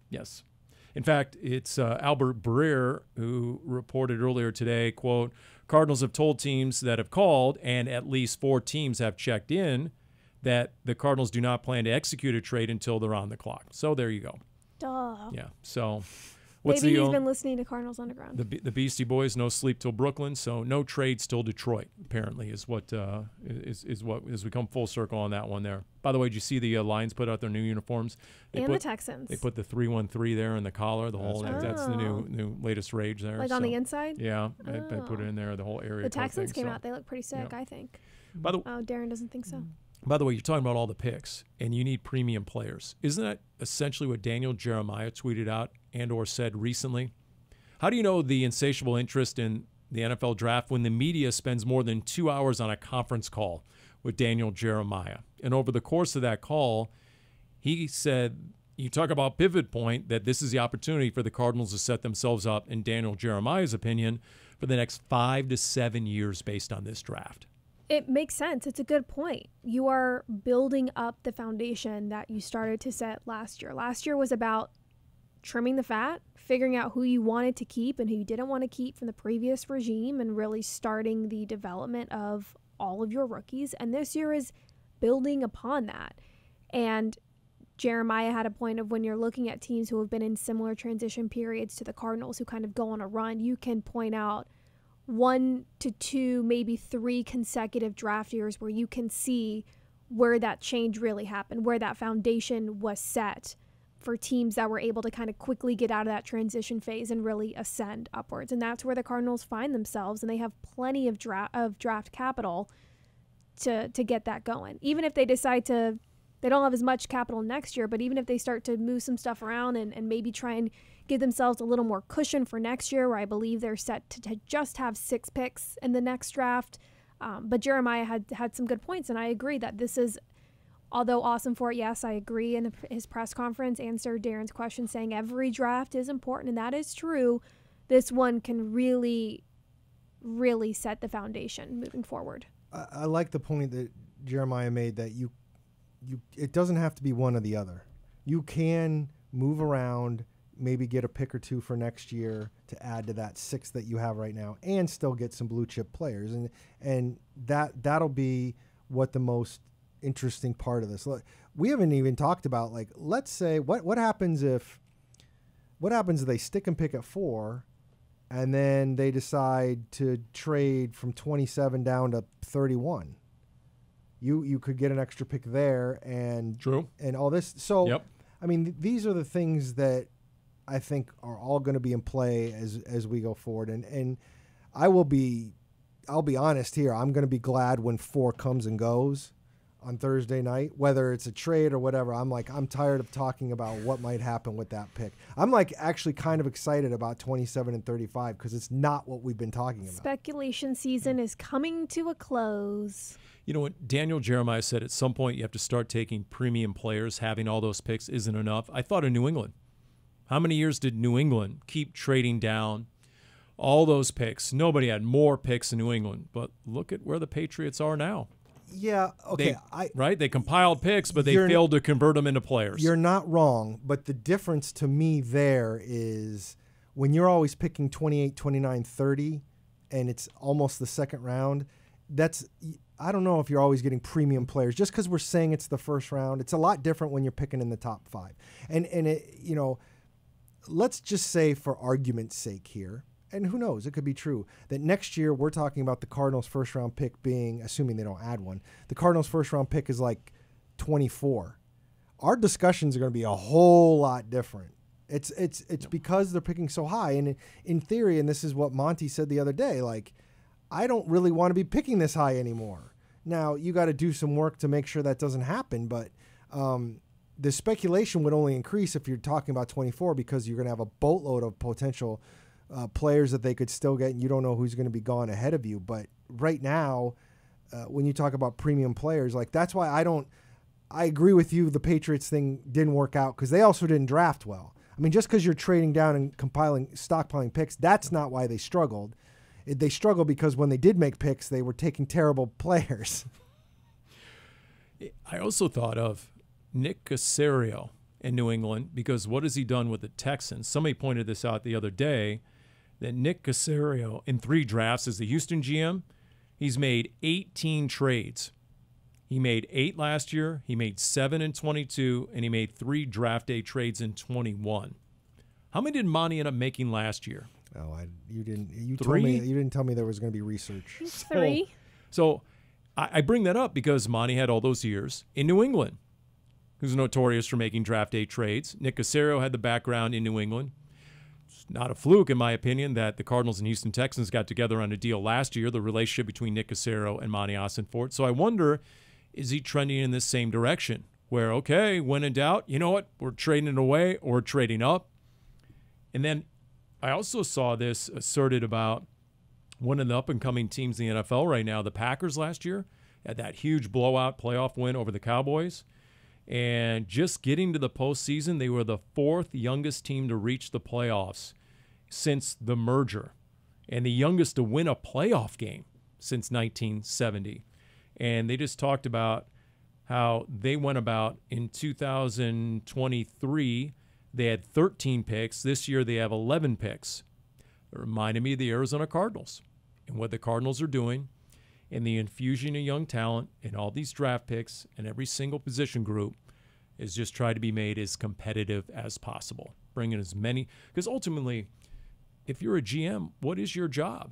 Yes. In fact, it's Albert Breer who reported earlier today, quote, Cardinals have told teams that have called, and at least 4 teams have checked in, that the Cardinals do not plan to execute a trade until they're on the clock. So there you go. Duh. Yeah. So maybe he's been listening to Cardinals Underground. The Beastie Boys, no sleep till Brooklyn, so no trades till Detroit. Apparently, is what is we come full circle on that one there. By the way, did you see the Lions put out their new uniforms? The Texans. They put the 313 there in the collar. The whole that's the new latest rage there. Like on the inside. Yeah, they put it in there. The whole area. The Texans came out. They look pretty sick. I think. Darren doesn't think so. By the way, you're talking about all the picks, and you need premium players. Isn't that essentially what Daniel Jeremiah tweeted out and or said recently? How do you know the insatiable interest in the NFL draft when the media spends more than 2 hours on a conference call with Daniel Jeremiah? And over the course of that call, he said, you talk about pivot point, that this is the opportunity for the Cardinals to set themselves up, in Daniel Jeremiah's opinion, for the next 5 to 7 years based on this draft. It makes sense. It's a good point. You are building up the foundation that you started to set last year. Last year was about trimming the fat, figuring out who you wanted to keep and who you didn't want to keep from the previous regime, and really starting the development of all of your rookies. And this year is building upon that. And Jeremiah had a point of, when you're looking at teams who have been in similar transition periods to the Cardinals, who kind of go on a run, you can point out 1 to 2, maybe 3 consecutive draft years where you can see where that change really happened, where that foundation was set for teams that were able to kind of quickly get out of that transition phase and really ascend upwards. And that's where the Cardinals find themselves, and they have plenty of draft capital to get that going. Even if they decide to, they don't have as much capital next year, but even if they start to move some stuff around and maybe try and give themselves a little more cushion for next year, where I believe they're set to just have 6 picks in the next draft. But Jeremiah had some good points, and I agree that this is, although awesome for it, yes, I agree. In his press conference, answered Darren's question saying every draft is important, and that is true. This one can really, really set the foundation moving forward. I like the point that Jeremiah made, that it doesn't have to be one or the other. You can move around, maybe get a pick or 2 for next year to add to that 6 that you have right now, and still get some blue chip players. And that'll be what the most interesting part of this. Look, we haven't even talked about, like, let's say what happens if they stick and pick at 4, and then they decide to trade from 27 down to 31. you could get an extra pick there and True. and all this. So, Yep. I mean, these are the things that I think are all going to be in play as we go forward. And I'll be honest here. I'm going to be glad when 4 comes and goes on Thursday night, whether it's a trade or whatever. I'm tired of talking about what might happen with that pick. I'm like actually kind of excited about 27 and 35 because it's not what we've been talking about. Speculation season is coming to a close. You know what Daniel Jeremiah said, at some point you have to start taking premium players. Having all those picks isn't enough. I thought of New England. How many years did New England keep trading down all those picks? Nobody had more picks in New England, but look at where the Patriots are now. Yeah, okay. They compiled picks, but they failed to convert them into players. You're not wrong, but the difference to me there is when you're always picking 28, 29, 30, and it's almost the second round, I don't know if you're always getting premium players. Just because we're saying it's the first round, it's a lot different when you're picking in the top 5. And it, let's just say for argument's sake here, and who knows, it could be true, that next year we're talking about the Cardinals' first-round pick being, assuming they don't add one, the Cardinals' first-round pick is like 24. Our discussions are going to be a whole lot different. It's because they're picking so high. And in theory, and this is what Monty said the other day, like, I don't really want to be picking this high anymore. Now, you got to do some work to make sure that doesn't happen, but the speculation would only increase if you're talking about 24 because you're going to have a boatload of potential players that they could still get, and you don't know who's going to be gone ahead of you. But right now, when you talk about premium players, like that's why I agree with you. The Patriots thing didn't work out because they also didn't draft well. I mean, just because you're trading down and stockpiling picks, that's not why they struggled. They struggled because when they did make picks, they were taking terrible players. I also thought of Nick Caserio in New England because what has he done with the Texans? Somebody pointed this out the other day, that Nick Caserio in 3 drafts as the Houston GM, he's made 18 trades. He made 8 last year, he made 7 in 22, and he made 3 draft day trades in 21. How many did Monty end up making last year? Oh, you didn't. You 3? told me you didn't tell me there was going to be research. 3. So I bring that up because Monty had all those years in New England, who's notorious for making draft day trades. Nick Caserio had the background in New England. It's not a fluke, in my opinion, that the Cardinals and Houston Texans got together on a deal last year, the relationship between Nick Caserio and Monty Ossenfort. So I wonder, is he trending in this same direction where, okay, when in doubt, you know what, we're trading it away or trading up? And then I also saw this asserted about one of the up-and-coming teams in the NFL right now, the Packers last year, had that huge blowout playoff win over the Cowboys. And just getting to the postseason, they were the 4th youngest team to reach the playoffs since the merger, and the youngest to win a playoff game since 1970. And they just talked about how they went about in 2023, they had 13 picks. This year they have 11 picks. It reminded me of the Arizona Cardinals and what the Cardinals are doing and the infusion of young talent in all these draft picks and every single position group is just try to be made as competitive as possible. Bring in as many, because ultimately, if you're a GM, what is your job?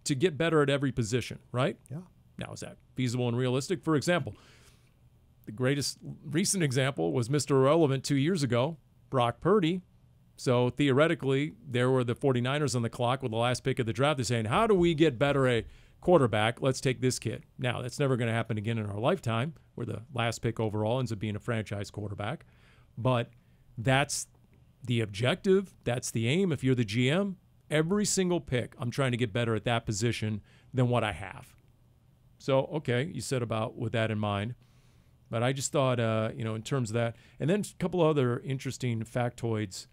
To get better at every position, right? Yeah. Now, is that feasible and realistic? For example, the greatest recent example was Mr. Irrelevant 2 years ago, Brock Purdy. So theoretically, there were the 49ers on the clock with the last pick of the draft. They're saying, how do we get better at quarterback? Let's take this kid. Now, that's never going to happen again in our lifetime, where the last pick overall ends up being a franchise quarterback. But that's the objective. That's the aim. If you're the GM, every single pick, I'm trying to get better at that position than what I have. So, okay, you said about with that in mind. But I just thought, in terms of that. And then a couple other interesting factoids.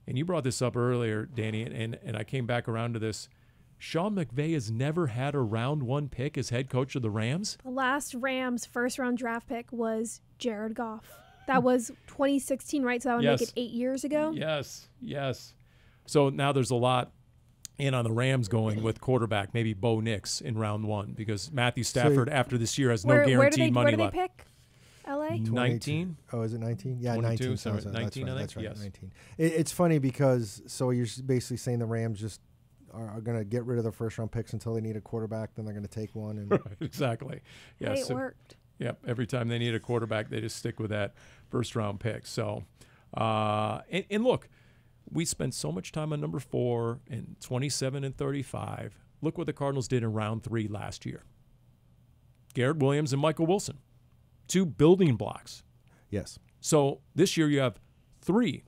And you brought this up earlier, Danny, and I came back around to this. Sean McVay has never had a round 1 pick as head coach of the Rams. The last Rams first-round draft pick was Jared Goff. That was 2016, right? So that would make it 8 years ago? Yes. So now there's a lot in on the Rams going with quarterback, maybe Bo Nix in round 1, because Matthew Stafford after this year has no guaranteed money left. Where do they pick? LA? 19? Oh, is it 19? Yeah, 22, 19. sorry, So 19, that's right, I think. that's right, Yes. 19. It's funny because, so you're basically saying the Rams just are going to get rid of their first-round picks until they need a quarterback. Then they're going to take one. And Right, exactly. Hey, Yes. it worked. Yep. Every time they need a quarterback, they just stick with that first-round pick. So, and look, we spent so much time on number 4 and 27 and 35. Look what the Cardinals did in round 3 last year. Garrett Williams and Michael Wilson, 2 building blocks. yes, So this year you have 3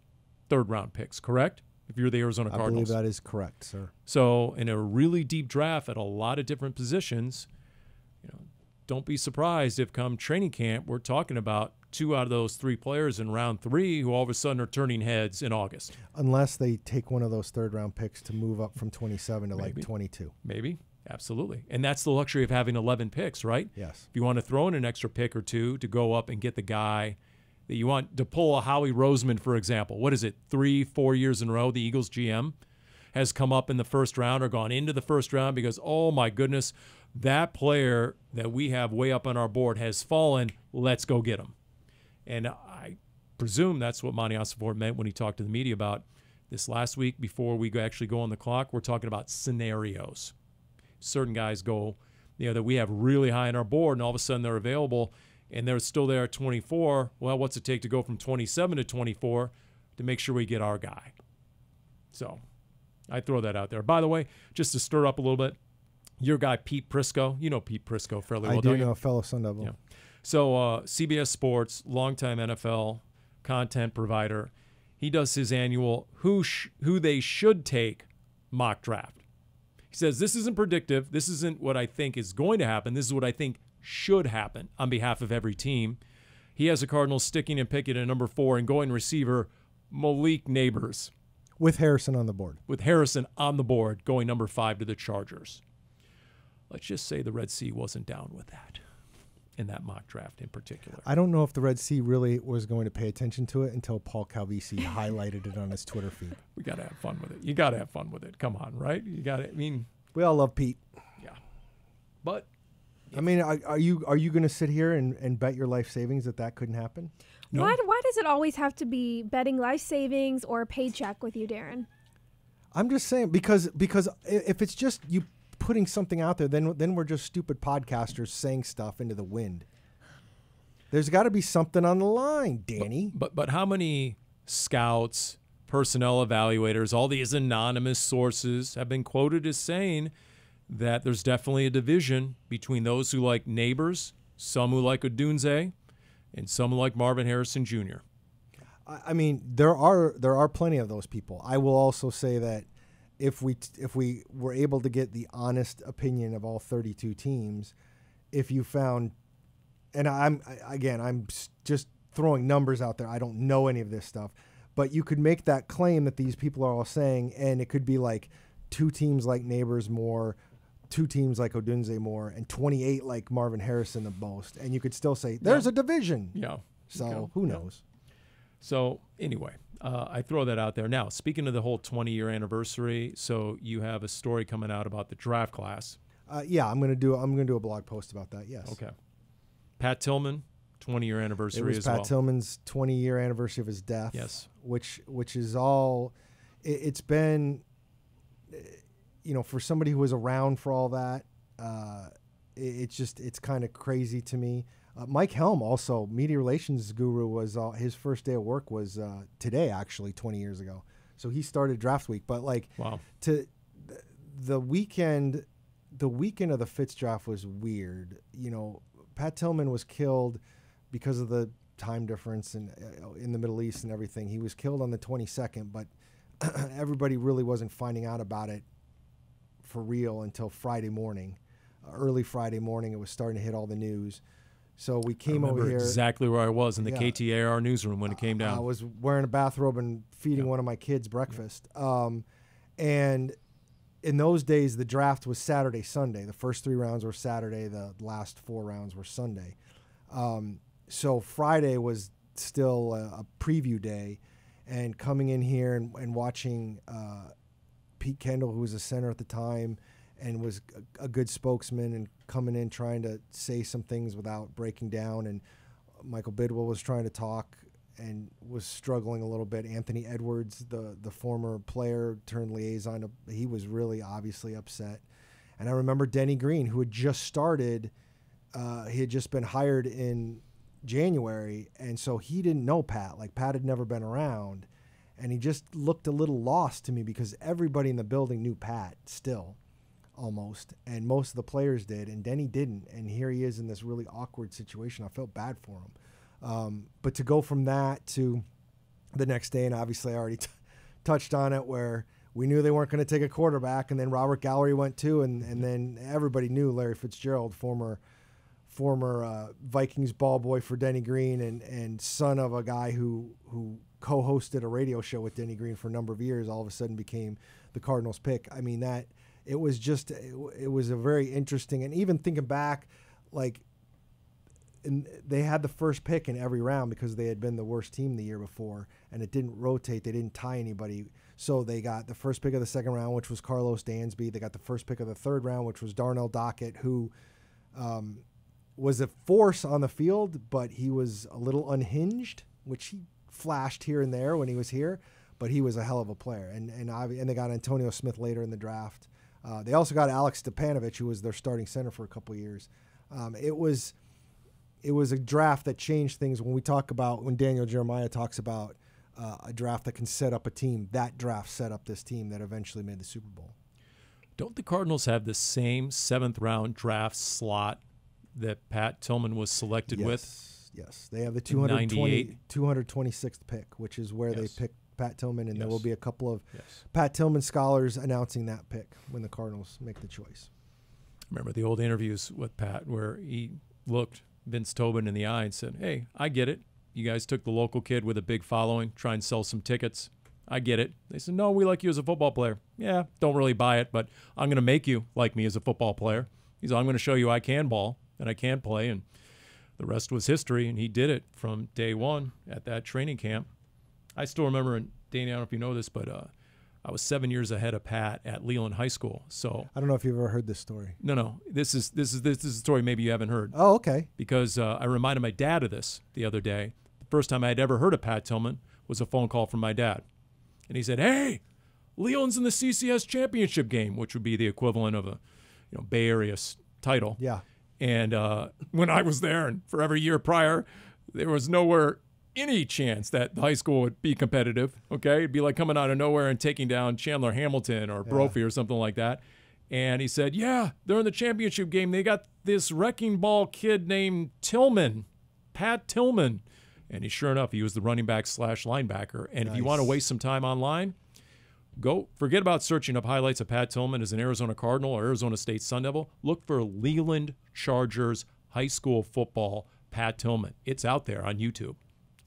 third-round picks, correct? If you're the Arizona I Cardinals. believe that is correct, sir. So in a really deep draft at a lot of different positions, don't be surprised if come training camp we're talking about 2 out of those 3 players in round 3 who all of a sudden are turning heads in August. Unless they take one of those third-round picks to move up from 27 to Maybe. like 22. Maybe. Absolutely. And that's the luxury of having 11 picks, right? Yes. If you want to throw in an extra pick or 2 to go up and get the guy that you want to pull a Howie Roseman, for example. What is it, 3-4 years in a row, the Eagles GM has come up in the first round or gone into the first round because, oh, my goodness, that player that we have way up on our board has fallen. Let's go get him. And I presume that's what Monty Ossenfort meant when he talked to the media about this last week before we actually go on the clock. We're talking about scenarios. Certain guys go, that we have really high on our board, and all of a sudden they're available, and they're still there at 24. Well, what's it take to go from 27 to 24 to make sure we get our guy? So I throw that out there. By the way, just to stir up a little bit, your guy Pete Prisco, you know Pete Prisco fairly well, I do don't know you? a fellow Sun Devil. Yeah. So CBS Sports, longtime NFL content provider, he does his annual who they should take mock draft. He says, this isn't predictive. This isn't what I think is going to happen. This is what I think should happen on behalf of every team. He has the Cardinals sticking and picking at number 4 and going receiver Malik Neighbors. With Harrison on the board. With Harrison on the board, going number 5 to the Chargers. Let's just say the Red Sea wasn't down with that in that mock draft in particular. I don't know if the Red Sea really was going to pay attention to it until Paul Calvisi highlighted it on his Twitter feed. We got to have fun with it. You got to have fun with it. Come on, right? You got to, We all love Pete. yeah. But I mean, are you going to sit here and bet your life savings that couldn't happen? no, Why does it always have to be betting life savings or a paycheck with you, Darren? I'm just saying because if it's just you putting something out there, then we're just stupid podcasters saying stuff into the wind. There's got to be something on the line, Danny. But how many scouts, personnel evaluators, all these anonymous sources have been quoted as saying that there's definitely a division between those who like Neighbors, some who like Odunze, and some who like Marvin Harrison Jr. I mean, there are plenty of those people. I will also say that if we were able to get the honest opinion of all 32 teams, if you found, and I'm just throwing numbers out there. I don't know any of this stuff, but you could make that claim that these people are all saying, and it could be like 2 teams like Neighbors more, 2 teams like Odunze more, and 28 like Marvin Harrison the most, and you could still say there's a division. Yeah. So Okay. who knows? So anyway, I throw that out there. Now, speaking of the whole 20-year anniversary, so you have a story coming out about the draft class. Yeah, I'm gonna do a blog post about that. Yes. Okay. Pat Tillman, 20-year It anniversary was as Pat well. Tillman's 20-year anniversary of his death. Yes. Which is all. It's been, for somebody who was around for all that, it's kind of crazy to me. Mike Helm, also media relations guru, was his first day of work was today, actually 20 years ago. So he started draft week, but Wow. to the weekend of the Fitz draft was weird. Pat Tillman was killed because of the time difference in the Middle East and everything. He was killed on the 22nd, but everybody really wasn't finding out about it for real until Friday morning. Early Friday morning, it was starting to hit all the news. So we came over here. Exactly where I was in the Yeah. KTAR newsroom when it came down. I was wearing a bathrobe and feeding one of my kids breakfast. And in those days, the draft was Saturday, Sunday. The first 3 rounds were Saturday. The last 4 rounds were Sunday. So Friday was still a preview day. And coming in here and watching Pete Kendall, who was a center at the time and was a good spokesman, and coming in trying to say some things without breaking down. And Michael Bidwell was trying to talk, and was struggling a little bit. Anthony Edwards, the former player turned liaison, he was really obviously upset. And I remember Denny Green, who had just started, he had just been hired in January, and so he didn't know Pat. Like, Pat had never been around, and he just looked a little lost to me because everybody in the building knew Pat still, almost, and most of the players did, and Denny didn't. And here he is in this really awkward situation. I felt bad for him. But to go from that to the next day, and obviously I already touched on it, where we knew they weren't going to take a quarterback, and then Robert Gallery went too, and then everybody knew Larry Fitzgerald, former Vikings ball boy for Denny Green, and son of a guy who co-hosted a radio show with Denny Green for a number of years, all of a sudden became the Cardinals pick. I mean, that it was a very interesting, and even thinking back, like, and they had the first pick in every round because they had been the worst team the year before, and it didn't rotate. They didn't tie anybody. So they got the first pick of the second round, which was Carlos Dansby. They got the first pick of the third round, which was Darnell Dockett, who was a force on the field, but he was a little unhinged, which he flashed here and there when he was here, but he was a hell of a player. And they got Antonio Smith later in the draft. They also got Alex Stepanovich, who was their starting center for a couple of years. It was a draft that changed things. When Daniel Jeremiah talks about a draft that can set up a team, that draft set up this team that eventually made the Super Bowl. Don't the Cardinals have the same 7th-round draft slot that Pat Tillman was selected with? Yes, they have the 226th pick, which is where they picked Pat Tillman, and there will be a couple of Pat Tillman scholars announcing that pick when the Cardinals make the choice. Remember the old interviews with Pat where he looked Vince Tobin in the eye and said, "Hey, I get it. You guys took the local kid with a big following, try and sell some tickets. I get it." They said, "No, we like you as a football player." "Yeah, don't really buy it, but I'm going to make you like me as a football player." He said, "I'm going to show you I can ball and I can play," and the rest was history, and he did it from day one at that training camp. I still remember, and Danny, I don't know if you know this, but I was 7 years ahead of Pat at Leland High School. So I don't know if you've ever heard this story. No. This is a story maybe you haven't heard. Oh, okay. Because I reminded my dad of this the other day. The first time I'd ever heard of Pat Tillman was a phone call from my dad. And he said, "Hey, Leland's in the CCS championship game," which would be the equivalent of a Bay Area title. Yeah. And when I was there, and for every year prior, there was nowhere any chance that the high school would be competitive. Okay, it'd be like coming out of nowhere and taking down Chandler Hamilton or Brophy or something like that. And he said, "Yeah, they're in the championship game. They got this wrecking ball kid named Tillman, Pat Tillman." And sure enough, he was the running back / linebacker. And if you want to waste some time online, forget about searching up highlights of Pat Tillman as an Arizona Cardinal or Arizona State Sun Devil. Look for Leland Chargers high school football Pat Tillman. It's out there on YouTube.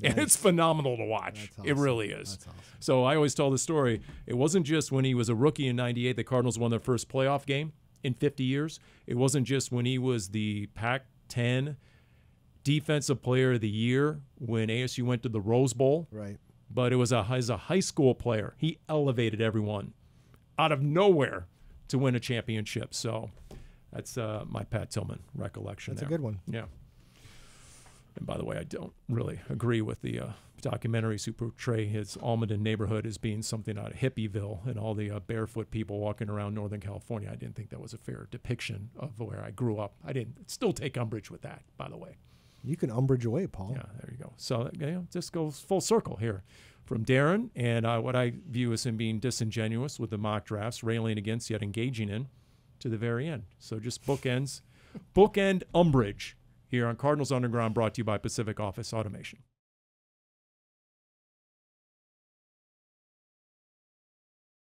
And it's phenomenal to watch. Awesome. It really is. That's awesome. So I always tell the story. It wasn't just when he was a rookie in '98, the Cardinals won their first playoff game in 50 years. It wasn't just when he was the Pac-10 Defensive Player of the Year when ASU went to the Rose Bowl. Right. But it was as a high school player. He elevated everyone out of nowhere to win a championship. So that's my Pat Tillman recollection. That's a good one. Yeah. And by the way, I don't really agree with the documentaries who portray his Almaden neighborhood as being something out of Hippieville and all the barefoot people walking around Northern California. I didn't think that was a fair depiction of where I grew up. I didn't still take umbrage with that, by the way. You can umbrage away, Paul. Yeah, there you go. So just goes full circle here from Darren and what I view as him being disingenuous with the mock drafts, railing against yet engaging in to the very end. So just bookend umbrage here on Cardinals Underground, brought to you by Pacific Office Automation.